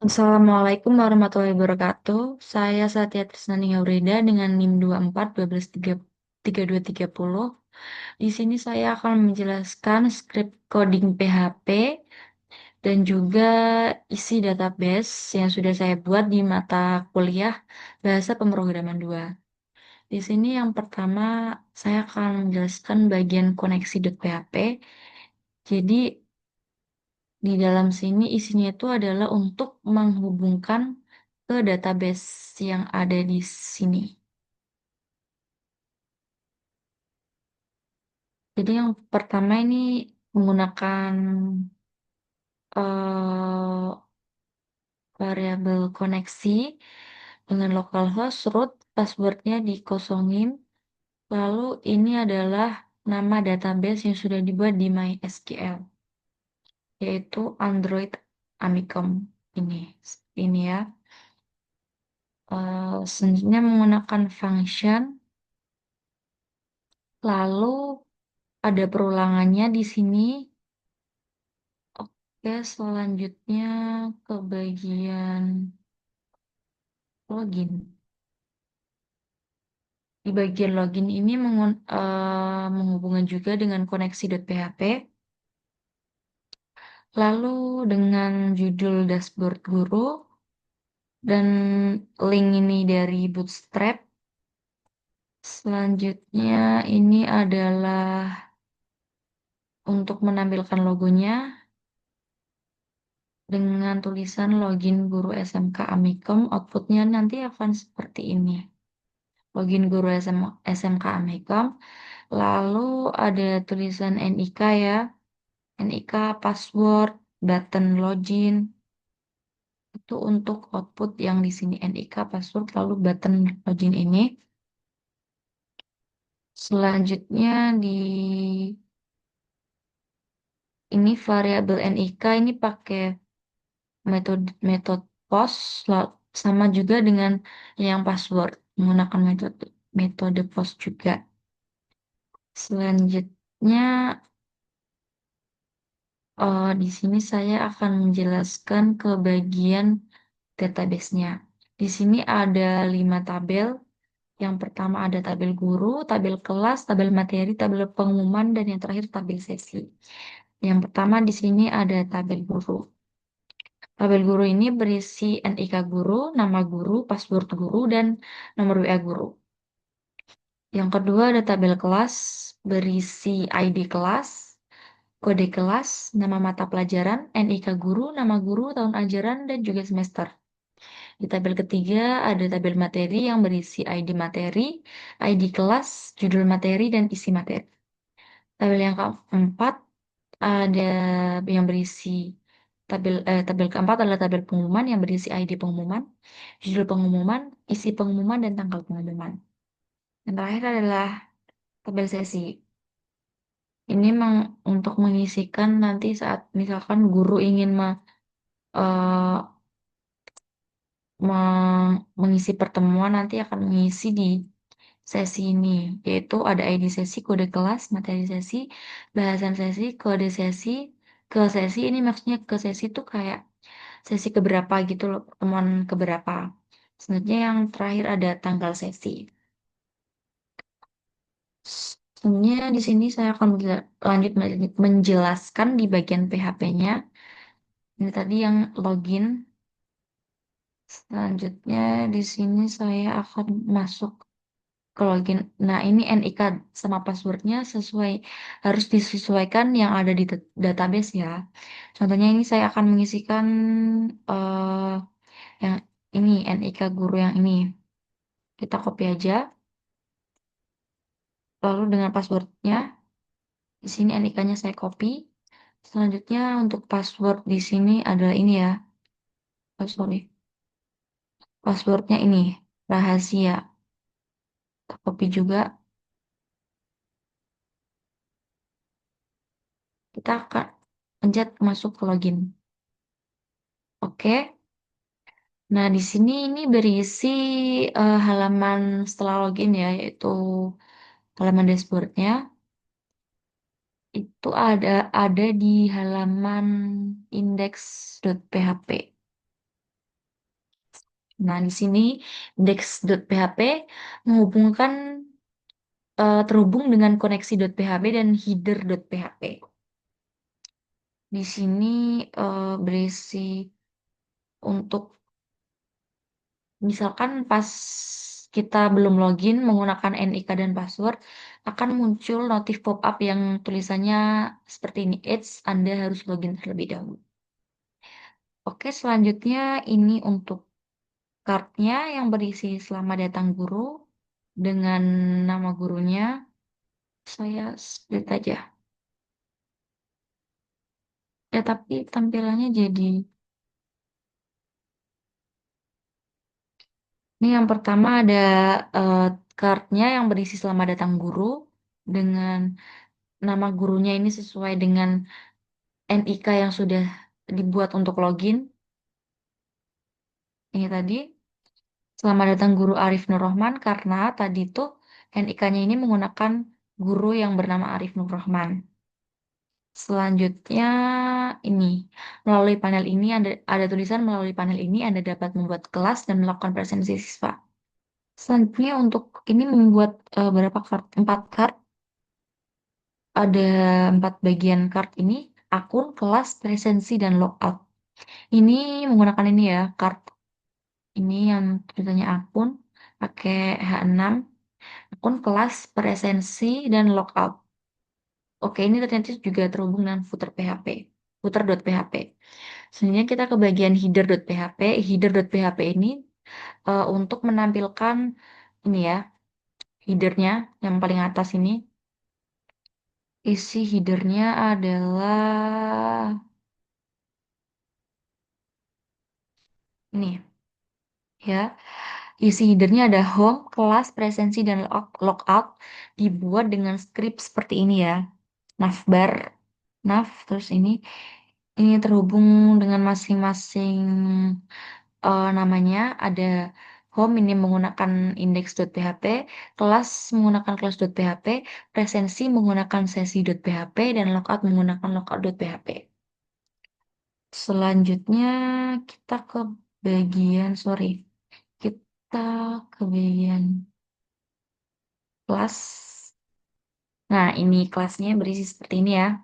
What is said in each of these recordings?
Assalamualaikum warahmatullahi wabarakatuh. Saya Satya Trisnani Aurida dengan NIM 24 12 3 3230. Di sini saya akan menjelaskan script coding PHP dan juga isi database yang sudah saya buat di mata kuliah Bahasa Pemrograman 2. Di sini yang pertama saya akan menjelaskan bagian koneksi.php. Jadi di dalam sini isinya itu adalah untuk menghubungkan ke database yang ada di sini. Jadi yang pertama ini menggunakan eh, variabel koneksi dengan localhost root, passwordnya dikosongin. Lalu ini adalah nama database yang sudah dibuat di MySQL, yaitu Android Amicom ini. Ini ya. Selanjutnya menggunakan function. Lalu ada perulangannya di sini. Oke, selanjutnya ke bagian login. Di bagian login ini menghubungkan juga dengan koneksi.php. Lalu dengan judul dashboard guru dan link ini dari Bootstrap. Selanjutnya ini adalah untuk menampilkan logonya dengan tulisan login guru SMK Amikom. Outputnya nanti akan seperti ini. Login guru SMK Amikom. Lalu ada tulisan NIK ya. NIK password, button login. Itu untuk output yang di sini NIK password lalu button login ini. Selanjutnya di ini variabel NIK ini pakai metode metode post sama juga dengan yang password menggunakan metode post juga. Selanjutnya di sini saya akan menjelaskan ke bagian database-nya. Di sini ada 5 tabel. Yang pertama ada tabel guru, tabel kelas, tabel materi, tabel pengumuman, dan yang terakhir tabel sesi. Yang pertama di sini ada tabel guru. Tabel guru ini berisi NIK guru, nama guru, password guru, dan nomor WA guru. Yang kedua ada tabel kelas, berisi ID kelas, kode kelas, nama mata pelajaran, NIK guru, nama guru, tahun ajaran, dan juga semester. Di tabel ketiga ada tabel materi yang berisi ID materi, ID kelas, judul materi, dan isi materi. Tabel yang keempat ada yang berisi tabel keempat adalah tabel pengumuman yang berisi ID pengumuman, judul pengumuman, isi pengumuman, dan tanggal pengumuman. Yang terakhir adalah tabel sesi. Ini untuk mengisikan nanti saat misalkan guru ingin eh, mengisi pertemuan nanti akan mengisi di sesi ini, yaitu ada ID sesi, kode kelas, materi sesi, bahasan sesi, kode sesi, ke sesi ini maksudnya ke sesi itu kayak sesi keberapa gitu loh, pertemuan keberapa. Selanjutnya yang terakhir ada tanggal sesi. Selanjutnya di sini saya akan lanjut menjelaskan di bagian PHP-nya. Ini tadi yang login. Selanjutnya di sini saya akan masuk ke login. Nah, ini NIK sama passwordnya harus disesuaikan yang ada di database ya. Contohnya ini saya akan mengisikan eh yang ini NIK guru yang ini. Kita copy aja. Lalu dengan passwordnya di sini NIK-nya saya copy. Selanjutnya untuk password di sini adalah ini ya. Oh, sorry. Passwordnya ini rahasia. Kita copy juga. Kita akan pencet masuk ke login. Oke. Nah, di sini ini berisi halaman setelah login ya, yaitu halaman dashboardnya. Itu ada di halaman index.php. Nah, di sini index.php menghubungkan terhubung dengan koneksi.php dan header.php. Di sini berisi untuk misalkan pas kita belum login menggunakan NIK dan password, akan muncul notif pop-up yang tulisannya seperti ini, "Eits, Anda harus login terlebih dahulu." Oke, selanjutnya ini untuk card-nya yang berisi selamat datang guru dengan nama gurunya. Saya split aja. Ya, tapi tampilannya jadi ini yang pertama ada eh, card-nya yang berisi selamat datang guru dengan nama gurunya ini sesuai dengan NIK yang sudah dibuat untuk login. Ini tadi, selamat datang Guru Arif Nur Rohman karena tadi tuh NIK-nya ini menggunakan guru yang bernama Arif Nur Rohman. Selanjutnya ini, melalui panel ini ada tulisan melalui panel ini Anda dapat membuat kelas dan melakukan presensi siswa. Selanjutnya untuk ini membuat berapa card? 4 card. Ada 4 bagian card ini, akun, kelas, presensi, dan logout. Ini menggunakan ini ya, card ini yang tulisannya akun, pakai H6, akun, kelas, presensi, dan logout. Oke, ini ternyata juga terhubung dengan footer PHP, footer.php. Selanjutnya kita ke bagian header.php. Header.php ini untuk menampilkan ini ya, headernya yang paling atas ini. Isi headernya adalah ini ya. Isi headernya ada home, kelas, presensi, dan logout dibuat dengan script seperti ini ya. Navbar, terus ini terhubung dengan masing-masing namanya. Ada home ini menggunakan index.php, kelas menggunakan class.php, presensi menggunakan sesi.php, dan logout menggunakan logout.php. Selanjutnya kita ke sorry, kita ke bagian kelas. Nah, ini kelasnya berisi seperti ini ya.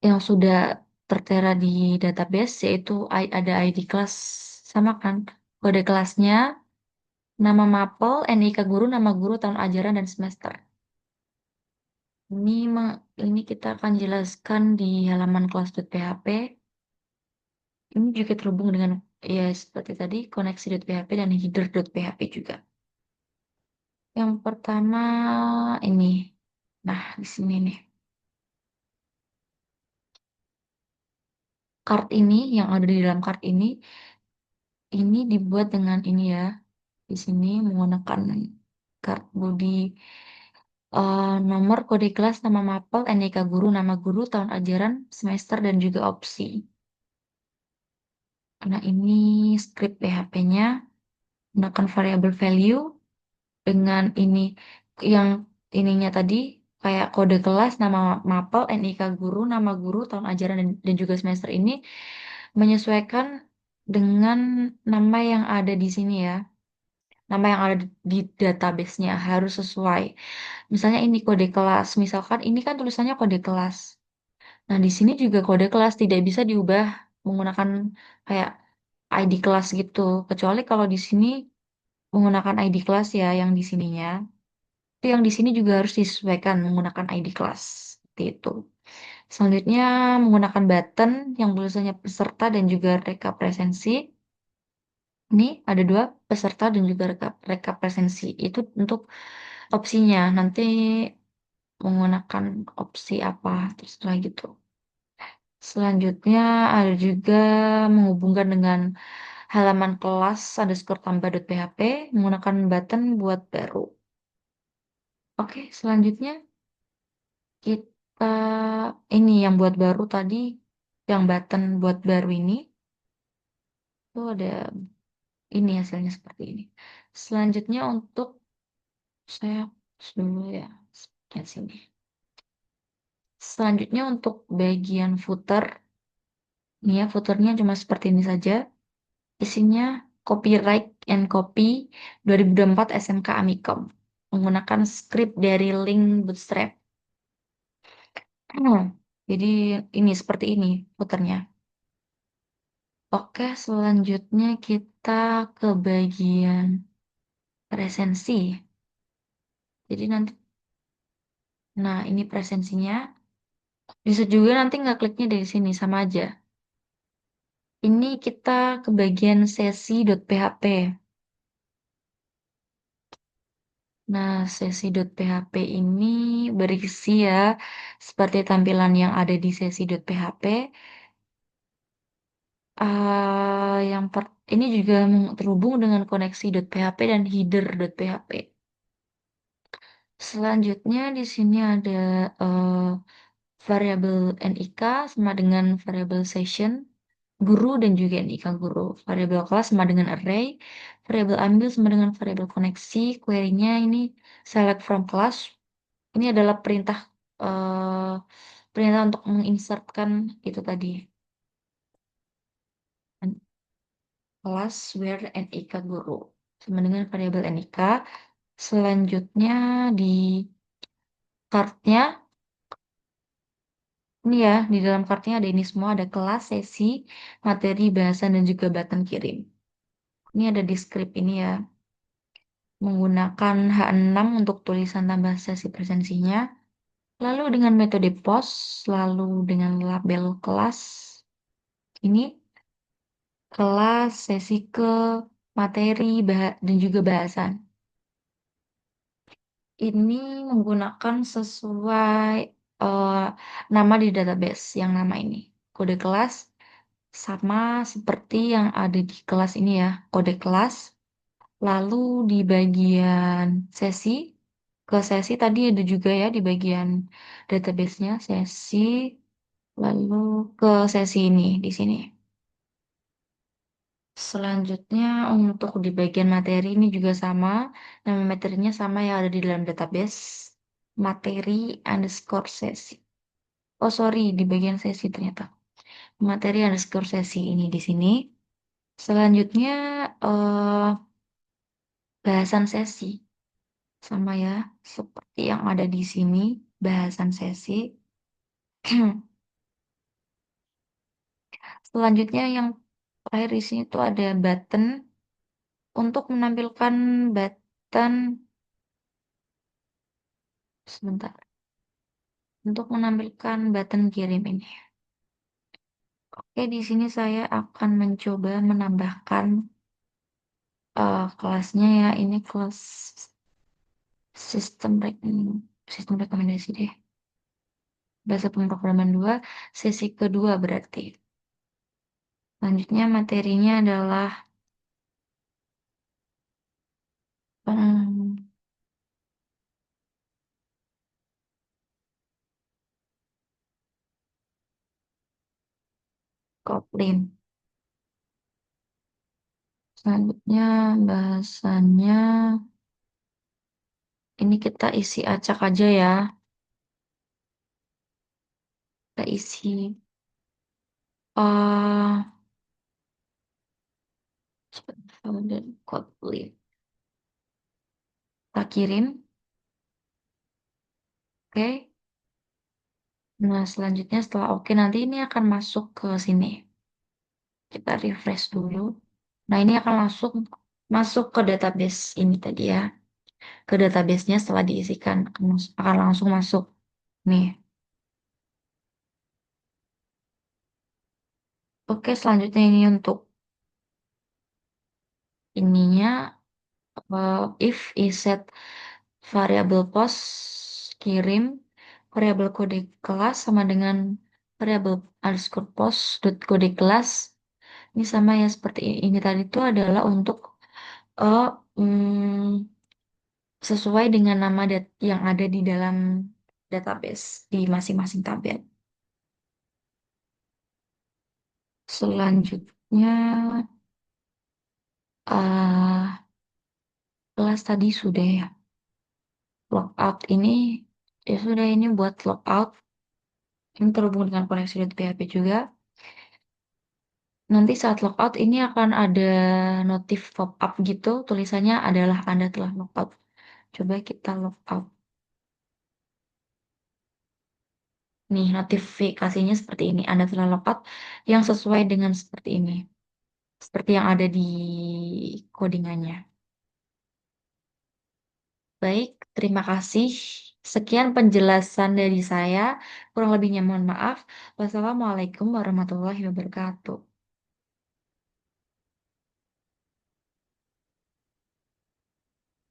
Yang sudah tertera di database yaitu ada ID kelas sama kan. Kode kelasnya, nama mapel, NIK guru, nama guru, tahun ajaran, dan semester. Ini kita akan jelaskan di halaman kelas.php. Ini juga terhubung dengan ya seperti tadi koneksi.php dan header.php juga. Yang pertama ini. Nah, di sini nih. Card ini yang ada di dalam card ini dibuat dengan ini ya. Di sini menggunakan card body nomor kode kelas nama mapel NIK guru nama guru tahun ajaran semester dan juga opsi. Nah ini script PHP-nya menggunakan variable value dengan ini yang ininya tadi kayak kode kelas nama mapel NIK guru nama guru tahun ajaran dan juga semester ini menyesuaikan dengan nama yang ada di sini ya. Nama yang ada di database-nya harus sesuai. Misalnya ini kode kelas, misalkan ini kan tulisannya kode kelas. Nah, di sini juga kode kelas tidak bisa diubah menggunakan kayak ID kelas gitu. Kecuali kalau di sini menggunakan ID kelas ya yang di sininya. Itu yang di sini juga harus disesuaikan menggunakan ID kelas. Seperti itu. Selanjutnya menggunakan button yang tulisannya peserta dan juga rekap presensi. Ini ada 2 peserta dan juga rekap presensi. Itu untuk opsinya. Nanti menggunakan opsi apa terserah gitu. Selanjutnya ada juga menghubungkan dengan halaman kelas underscore tambah.php menggunakan button buat baru. Oke, selanjutnya kita ini yang buat baru tadi, yang button buat baru ini, itu ada ini hasilnya seperti ini. Selanjutnya untuk saya dulu ya, seperti sini. Selanjutnya untuk bagian footer, ini ya footernya cuma seperti ini saja. Isinya copyright and copy 2024 SMK Amikom. Menggunakan script dari link Bootstrap. Hmm, Jadi ini seperti ini puternya. Oke, selanjutnya kita ke bagian presensi. Jadi nanti, nah ini presensinya. Bisa juga nanti nggak kliknya dari sini, sama aja. Ini kita ke bagian sesi.php. Nah, sesi.php ini berisi ya, seperti tampilan yang ada di sesi.php. Ini juga terhubung dengan koneksi.php dan header.php. Selanjutnya di sini ada variabel NIK sama dengan variabel session, guru dan juga NIK guru. Variabel kelas sama dengan array, variabel ambil sama dengan variabel koneksi. Query-nya ini select from class. Ini adalah eh, perintah untuk menginsertkan itu tadi kelas where NIK guru sama dengan variabel NIK. Selanjutnya di kartnya ini ya, di dalam kartunya ada ini semua, ada kelas, sesi, materi, bahasan, dan juga button kirim. Ini ada di script ini ya, menggunakan H6 untuk tulisan tambah sesi presensinya, lalu dengan metode post, lalu dengan label kelas, ini kelas, sesi ke, materi, dan juga bahasan. Ini menggunakan sesuai eh, nama di database yang nama ini. Kode kelas sama seperti yang ada di kelas ini ya, kode kelas. Lalu di bagian sesi, ke sesi tadi ada juga ya di bagian database-nya, sesi, lalu ke sesi ini di sini. Selanjutnya untuk di bagian materi ini juga sama, nama materinya sama yang ada di dalam database, materi underscore sesi. Oh sorry, di bagian sesi ternyata. Materi underscore sesi ini di sini. Selanjutnya eh, bahasan sesi sama ya, seperti yang ada di sini, bahasan sesi. Selanjutnya yang terakhir di sini tuh ada button untuk menampilkan button sebentar. Untuk menampilkan button kirim ini. Oke, di sini saya akan mencoba menambahkan kelasnya ya. Ini kelas sistem sistem rekomendasi deh. Bahasa pemrograman 2 sesi kedua berarti. Selanjutnya materinya adalah hmm, Kotlin. Selanjutnya bahasanya ini kita isi acak aja ya. Kita isi uh, dan Kotlin. Kita kirim, oke. Nah, selanjutnya setelah oke nanti ini akan masuk ke sini. Kita refresh dulu. Nah, ini akan masuk masuk ke database ini tadi ya. Ke database-nya setelah diisikan akan langsung masuk. Nih. Oke, selanjutnya ini untuk ininya if iset variabel post kirim variabel kode kelas sama dengan variabel underscore post dot kode kelas ini sama ya seperti ini tadi itu adalah untuk uh, mm, sesuai dengan nama yang ada di dalam database di masing-masing tabel. Selanjutnya uh, kelas tadi sudah ya. Logout ini ya sudah ini buat logout. Ini terhubung dengan koneksi PHP juga. Nanti saat logout ini akan ada notif pop-up gitu, tulisannya adalah Anda telah logout. Coba kita logout. Nih, notifikasinya seperti ini, Anda telah logout yang sesuai dengan seperti ini, seperti yang ada di codingannya. Baik, terima kasih. Sekian penjelasan dari saya, kurang lebihnya mohon maaf. Wassalamualaikum warahmatullahi wabarakatuh.